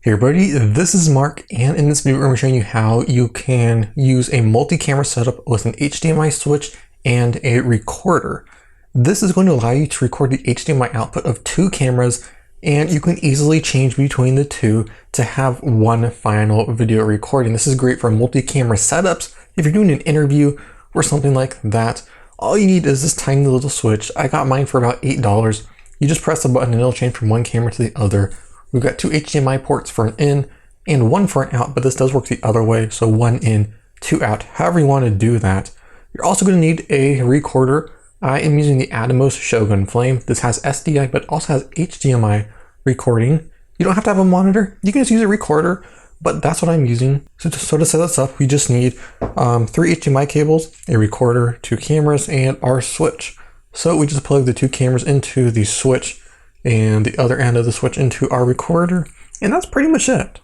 Hey everybody, this is Mark, and in this video we're going to be showing you how you can use a multi-camera setup with an HDMI switch and a recorder. This is going to allow you to record the HDMI output of two cameras, and you can easily change between the two to have one final video recording. This is great for multi-camera setups. If you're doing an interview or something like that, all you need is this tiny little switch. I got mine for about $8. You just press the button and it'll change from one camera to the other. We've got two HDMI ports for an in and one for an out, but this does work the other way. So one in, two out, however you want to do that. You're also going to need a recorder. I am using the Atomos Shogun Flame. This has SDI, but also has HDMI recording. You don't have to have a monitor. You can just use a recorder, but that's what I'm using. So to set this up, we just need 3 HDMI cables, a recorder, 2 cameras, and our switch. So we just plug the 2 cameras into the switch and the other end of the switch into our recorder, and that's pretty much it.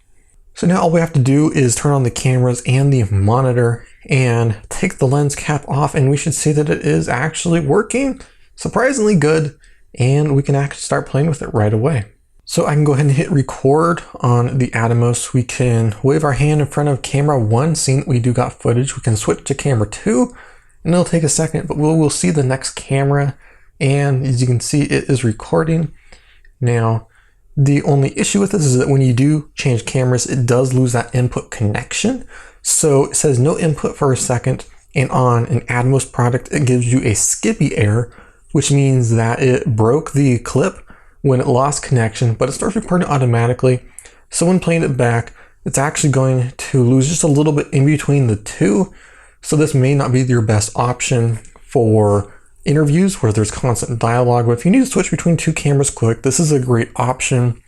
So now all we have to do is turn on the cameras and the monitor and take the lens cap off, and we should see that it is actually working surprisingly good, and we can actually start playing with it right away. So I can go ahead and hit record on the Atomos. We can wave our hand in front of camera 1, seeing that we do got footage. We can switch to camera 2, and it'll take a second, but we'll see the next camera, and as you can see, it is recording. Now, the only issue with this is that when you do change cameras, it does lose that input connection. So it says no input for a second, and on an Atomos product, it gives you a skippy error, which means that it broke the clip when it lost connection, but it starts recording automatically. So when playing it back, it's actually going to lose just a little bit in between the two. So this may not be your best option for interviews where there's constant dialogue, but if you need to switch between 2 cameras quick, this is a great option.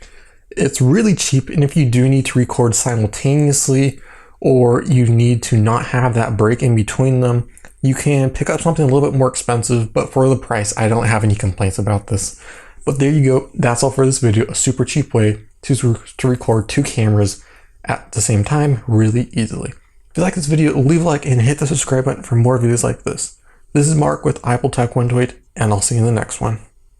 It's really cheap, and if you do need to record simultaneously or you need to not have that break in between them, you can pick up something a little bit more expensive, but for the price, I don't have any complaints about this. But there you go. That's all for this video. A super cheap way to record 2 cameras at the same time really easily. If you like this video, leave a like and hit the subscribe button for more videos like this. This is Mark with Apple Tech 128, and I'll see you in the next one.